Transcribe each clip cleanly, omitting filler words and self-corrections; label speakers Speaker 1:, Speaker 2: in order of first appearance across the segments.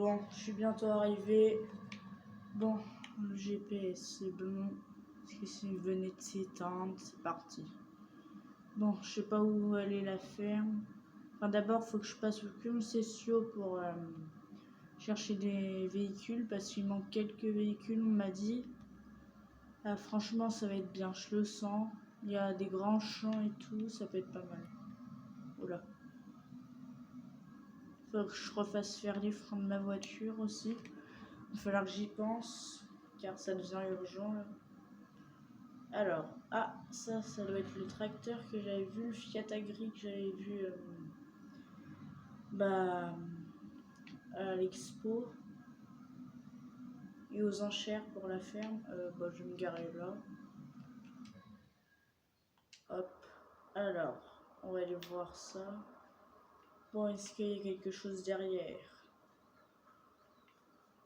Speaker 1: Bon, je suis bientôt arrivé. Bon, le GPS c'est bon. Parce que s'il venait de s'éteindre, c'est parti. Bon, je sais pas où aller la ferme. Enfin, d'abord, faut que je passe au concession pour chercher des véhicules parce qu'il manque quelques véhicules, on m'a dit. Ah, franchement, ça va être bien, je le sens. Il y a des grands champs et tout, ça peut être pas mal. Oula. Faut que je refasse faire les freins de ma voiture aussi. Il va falloir que j'y pense, car ça devient urgent là. Alors, ça doit être le tracteur que j'avais vu, le Fiat Agri que j'avais vu à l'expo et aux enchères pour la ferme. Je vais me garer là. Hop. Alors, on va aller voir ça. Bon, est-ce qu'il y a quelque chose derrière?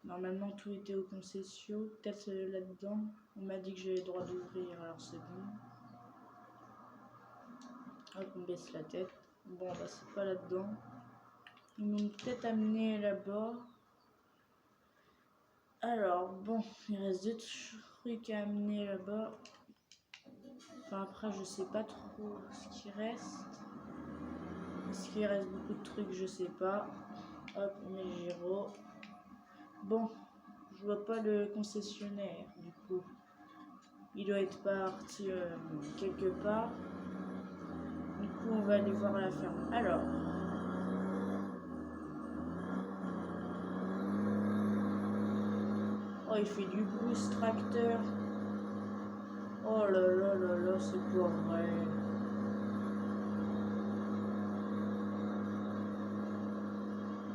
Speaker 1: Normalement, tout était au concession. Peut-être là-dedans. On m'a dit que j'avais le droit d'ouvrir, alors c'est bon. Hop, on baisse la tête. Bon, bah c'est pas là-dedans. Ils m'ont peut-être amené là-bas. Alors, bon, il reste deux trucs à amener là-bas. Enfin, après, je sais pas trop ce qui reste. Est-ce qu'il reste beaucoup de trucs? Je sais pas. Hop, on met le gyro. Bon, je vois pas le concessionnaire, du coup. Il doit être parti quelque part. Du coup, on va aller voir la ferme. Alors. Oh, il fait du bruit ce tracteur. Oh là là là là, c'est pas vrai.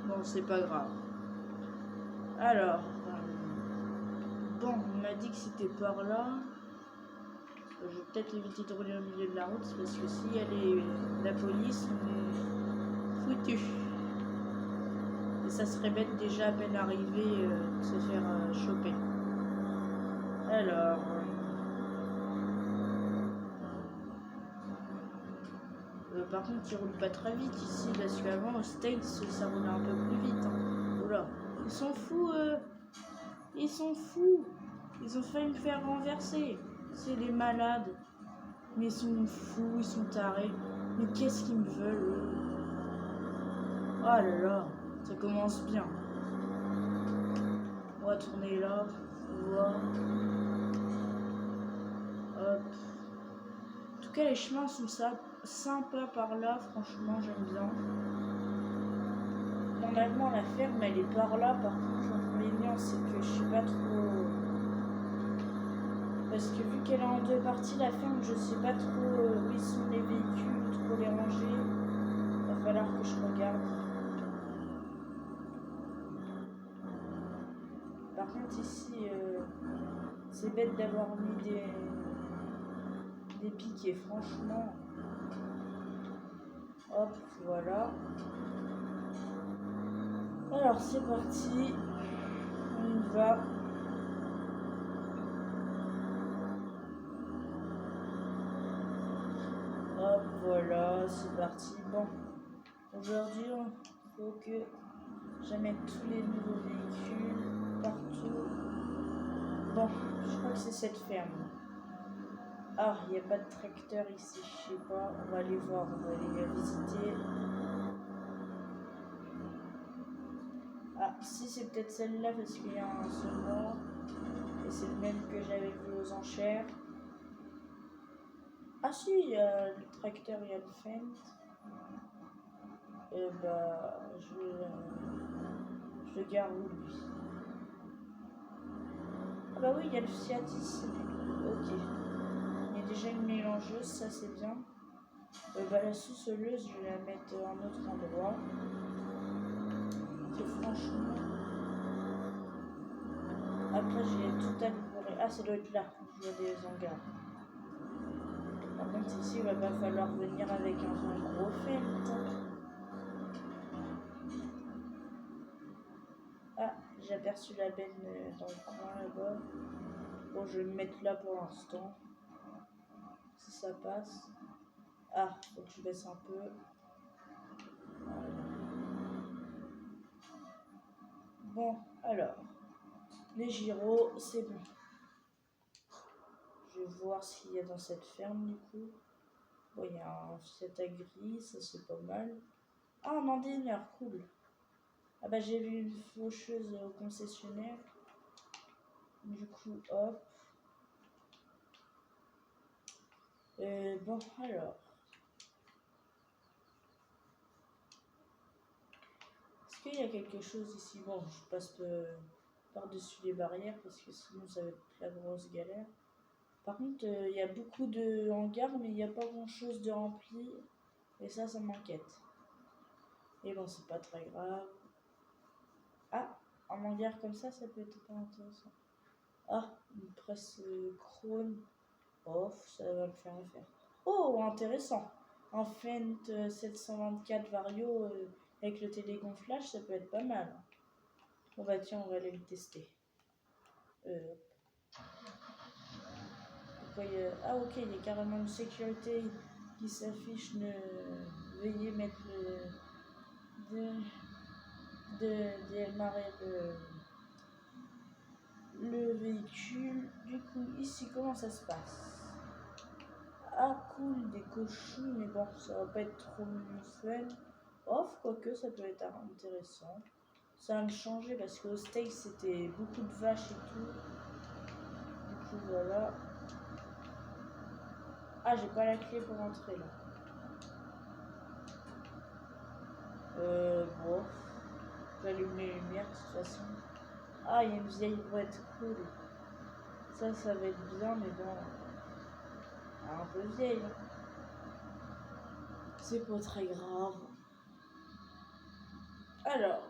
Speaker 1: Bon, c'est pas grave. Alors, bon, on m'a dit que c'était par là. Je vais peut-être éviter de rouler au milieu de la route parce que s'il y a la police, on est foutu. Et ça serait bête déjà à peine arrivé de se faire choper. Alors. Par contre, ils roulent pas très vite ici parce qu'avant, aux States, ça roulait un peu plus vite. Hein. Oula, ils sont fous, ils sont fous. Ils ont failli me faire renverser. C'est des malades. Mais ils sont fous, ils sont tarés. Mais qu'est-ce qu'ils me veulent, eux? Oh là là, ça commence bien. On va tourner là, voir. Hop. En tout cas, les chemins sont sympas par là, franchement, j'aime bien. Normalement, la ferme, elle est par là. Par contre, l'inconvénient, c'est que je sais pas trop. Parce que vu qu'elle est en deux parties, la ferme, je sais pas trop où ils sont les véhicules, trop les ranger. Il va falloir que je regarde. Par contre, ici, c'est bête d'avoir mis des piquets, franchement. Hop, voilà. Alors, c'est parti. On y va. Hop, voilà, c'est parti. Bon, aujourd'hui, il faut que j'amène tous les nouveaux véhicules partout. Bon, je crois que c'est cette ferme. Ah, il n'y a pas de tracteur ici, je sais pas. On va aller voir, on va aller la visiter. Ah, si, c'est peut-être celle-là parce qu'il y a un semoir. Et c'est le même que j'avais vu aux enchères. Ah si, il y a le tracteur, il y a le Fendt. Je le garde lui. Ah bah oui, il y a le Fiat ici. Ok. Il y a déjà une mélangeuse, ça c'est bien. La sous-soleuse, je vais la mettre à un autre endroit. Que franchement. Après, j'ai tout amélioré. Ah, ça doit être là. Je vois des hangars. Par contre, ici, il va pas falloir venir avec un gros Fendt. Ah, j'ai aperçu la benne dans le coin là-bas. Bon, je vais me mettre là pour l'instant. Si ça passe. Ah, faut que je baisse un peu. Voilà. Bon, alors, les gyros, c'est bon. Je vais voir ce qu'il y a dans cette ferme, du coup. Bon, il y a un set à gris, ça c'est pas mal. Ah, un endaineur, cool. Ah bah j'ai vu une faucheuse au concessionnaire. Du coup, hop. Bon, alors. Est-ce qu'il y a quelque chose ici? Bon, je passe par-dessus les barrières parce que sinon ça va être la grosse galère. Par contre, il y a beaucoup de hangars, mais il n'y a pas grand-chose de rempli. Et ça m'inquiète. Et bon, c'est pas très grave. Ah, un hangar comme ça peut être pas intéressant. Ah, une presse Chrome. Oh, ça va me faire affaire. Oh, intéressant. Un Fendt 724 Vario avec le télégonflage, ça peut être pas mal. Bon bah tiens, on va aller le tester. Ah ok, il y a carrément une sécurité qui s'affiche. Veuillez mettre démarrer le véhicule. Du coup, ici, comment ça se passe? Ah cool, des cochons, mais bon, ça va pas être trop fun. Off, quoique ça peut être intéressant. Ça va me changer parce qu'au steak c'était beaucoup de vaches et tout. Du coup voilà. Ah, j'ai pas la clé pour entrer là. Bon. J'allume les lumières de toute façon. Ah, il y a une vieille boîte cool. Ça va être bien, mais bon. Un peu vieille. C'est pas très grave. Alors.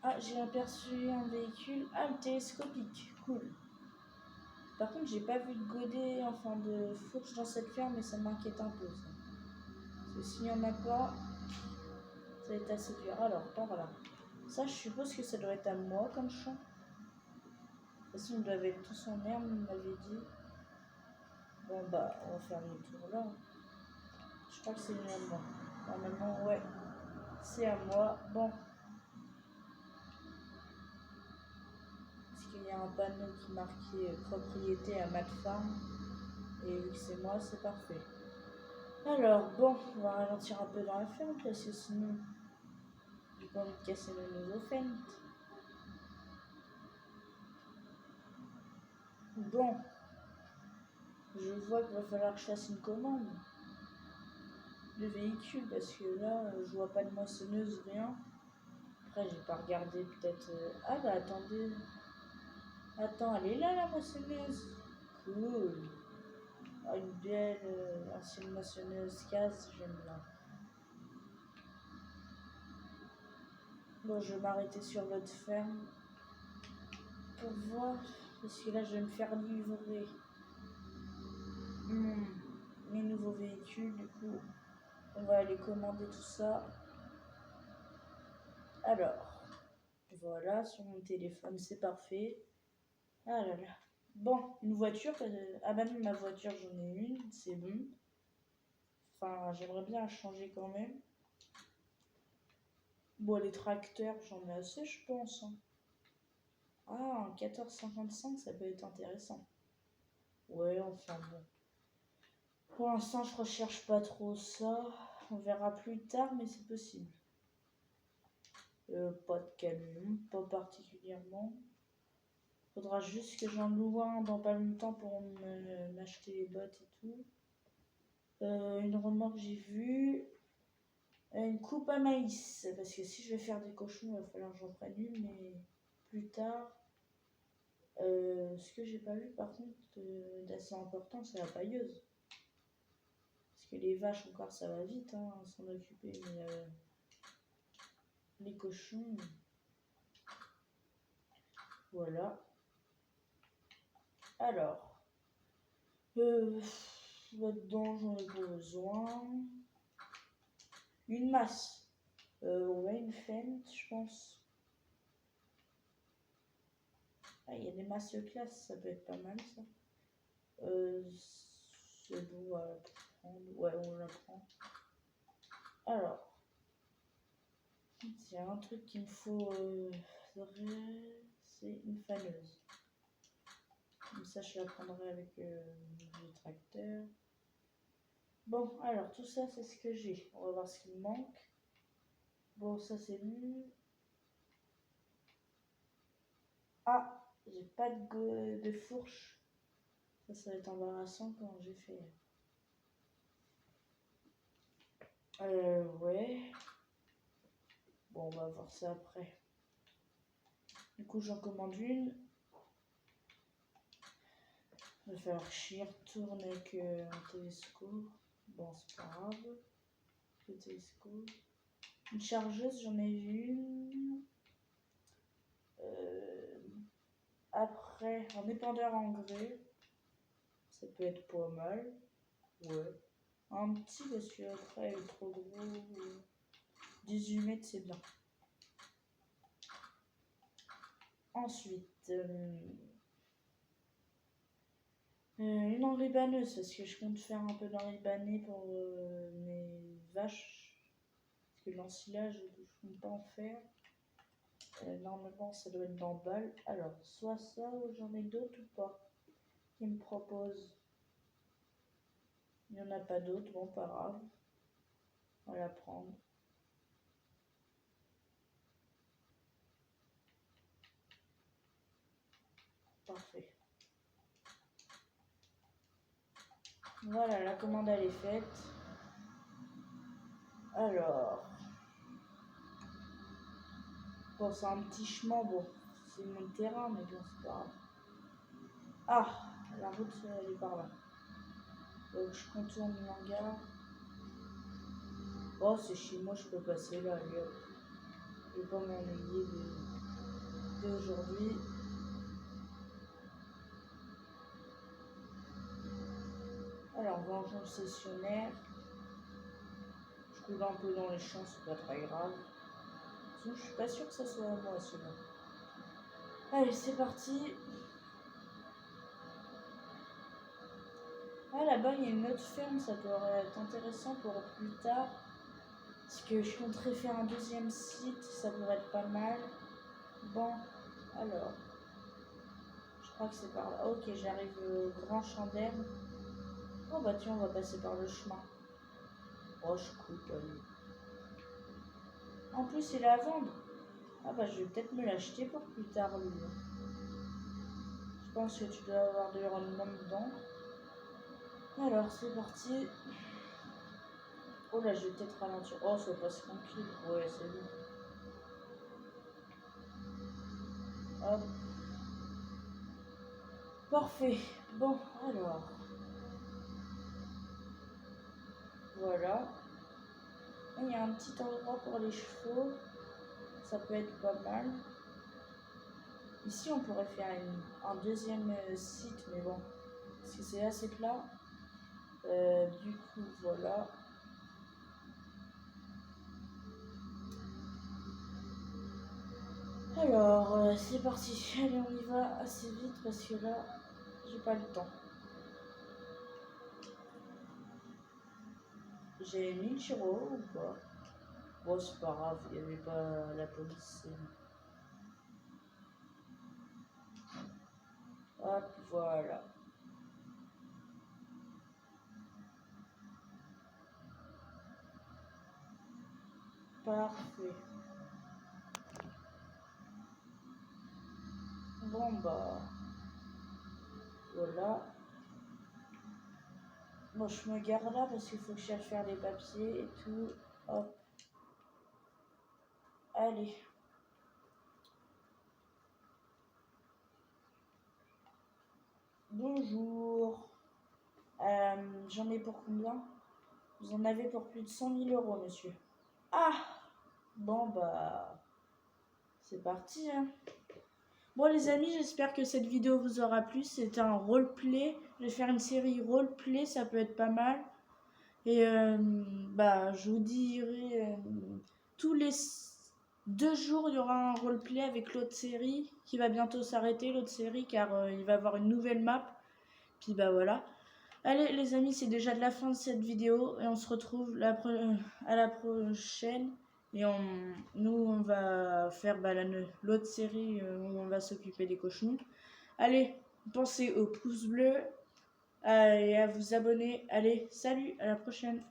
Speaker 1: Ah, j'ai aperçu un véhicule. Ah, le télescopique. Cool. Par contre, j'ai pas vu de godet, enfin de fourche dans cette ferme, et ça m'inquiète un peu. Ça. Parce que s'il n'y en a pas, ça va être assez dur. Alors, par là. Ça, je suppose que ça doit être à moi comme champ. De toute façon, ils doivent être tous en herbe, il m'avait dit. Bon, bah, on va faire demi-tour là. Je crois que c'est à moi. Normalement, ouais. C'est à moi. Bon. Parce qu'il y a un panneau qui marquait propriété à Mac Farm. Et vu que c'est moi, c'est parfait. Alors, bon, on va ralentir un peu dans la ferme parce que sinon, j'ai pas envie de casser le nouveau Fendt. Bon, je vois qu'il va falloir que je fasse une commande de véhicule parce que là, je vois pas de moissonneuse, rien. Après, j'ai pas regardé peut-être. Ah bah attendez. Attends, elle est là la moissonneuse. Cool. Ah, une belle ancienne moissonneuse casse, j'aime bien. Bon, je vais m'arrêter sur l'autre ferme pour voir. Parce que là, je vais me faire livrer mes nouveaux véhicules. Du coup, on va aller commander tout ça. Alors, voilà, sur mon téléphone, c'est parfait. Ah là là. Bon, une voiture. Ah bah non, ma voiture, j'en ai une, c'est bon. Enfin, j'aimerais bien la changer quand même. Bon, les tracteurs, j'en ai assez, je pense. Hein. Ah, un 1455, ça peut être intéressant. Ouais, enfin bon. Pour l'instant, je recherche pas trop ça. On verra plus tard, mais c'est possible. Pas de camion, pas particulièrement. Faudra juste que j'en loue un dans pas longtemps pour m'acheter les bottes et tout. Une remorque, j'ai vu. Une coupe à maïs. Parce que si je vais faire des cochons, il va falloir que j'en prenne une, mais plus tard. Ce que j'ai pas vu par contre d'assez important, c'est la pailleuse. Parce que les vaches encore ça va vite hein, s'en occuper, mais les cochons, voilà. Alors, là-dedans j'en ai pas besoin. Une masse, ouais une Fendt je pense. Ah il y a des masses classe, ça peut être pas mal ça. C'est bon, voilà, ouais on la prend. Alors, il y a un truc qu'il me faut c'est une faneuse. Comme ça, je la prendrai avec le tracteur. Bon, alors, tout ça, c'est ce que j'ai. On va voir ce qu'il me manque. Bon, ça, c'est nul. Ah, j'ai pas de fourche. Ça va être embarrassant quand j'ai fait. Ouais. Bon, on va voir ça après. Du coup, j'en commande une. Il va falloir que j'y retourne avec un télescope. Bon, c'est pas grave. Le télescope. Une chargeuse, j'en ai une. Après, un épandeur en grès. Ça peut être pas mal. Ouais. Un petit parce que après, il est trop gros. 18 mètres, c'est bien. Ensuite, une enribaneuse parce que je compte faire un peu d'enribané pour mes vaches. Parce que l'ensilage, je ne compte pas en faire. Normalement, ça doit être dans balle. Alors, soit ça ou j'en ai d'autres ou pas qui me proposent. Il n'y en a pas d'autres, bon, pas grave. On va la prendre. Parfait. Voilà, la commande elle est faite. Alors, bon, c'est un petit chemin, bon, c'est mon terrain, mais bon, c'est pas grave. Ah, la route elle est par là. Donc je contourne l'hangar. Oh, c'est chez moi, je peux passer là, allez hop. Je vais pas m'ennuyer d'aujourd'hui. Alors, on va en concessionnaire. Je coule un peu dans les champs, c'est pas très grave. Sinon, je suis pas sûre que ça soit à moi, celui-là. Allez, c'est parti. Ah, là-bas, il y a une autre ferme, ça pourrait être intéressant pour plus tard. Parce que je compterais faire un deuxième site, ça pourrait être pas mal. Bon, alors. Je crois que c'est par là. Ok, j'arrive au grand champ d'herbe. Oh bah tiens, on va passer par le chemin. Oh, je coupe, allez. En plus, il est à vendre. Ah bah je vais peut-être me l'acheter pour plus tard, lui. Je pense que tu dois avoir du rendement dedans. Alors, c'est parti. Oh là, je vais peut-être ralentir. Oh, ça passe tranquille. Ouais, c'est bon. Hop. Parfait. Bon, alors. Voilà. Il y a un petit endroit pour les chevaux. Ça peut être pas mal. Ici, on pourrait faire un deuxième site, mais bon. Parce que c'est assez plat. Du coup, voilà. Alors, c'est parti. Allez, on y va assez vite parce que là, j'ai pas le temps. J'ai mis le Chiro ou pas? Bon, c'est pas grave, il n'y avait pas la police. Hop, voilà. Parfait. Bon, bah. Voilà. Bon, je me gare là parce qu'il faut que j'aille faire les papiers et tout. Hop. Allez. Bonjour. J'en ai pour combien? Vous en avez pour plus de 100 000 euros, monsieur. Ah! Bon, bah. C'est parti, hein. Bon les amis, j'espère que cette vidéo vous aura plu. C'était un roleplay. Je vais faire une série roleplay, ça peut être pas mal. Et bah je vous dirai tous les 2 jours il y aura un roleplay avec l'autre série qui va bientôt s'arrêter, l'autre série, car il va y avoir une nouvelle map. Puis bah voilà. Allez les amis, c'est déjà de la fin de cette vidéo et on se retrouve à la prochaine. Et nous, on va faire l'autre série où on va s'occuper des cochons. Allez, pensez au pouce bleu et à vous abonner. Allez, salut, à la prochaine.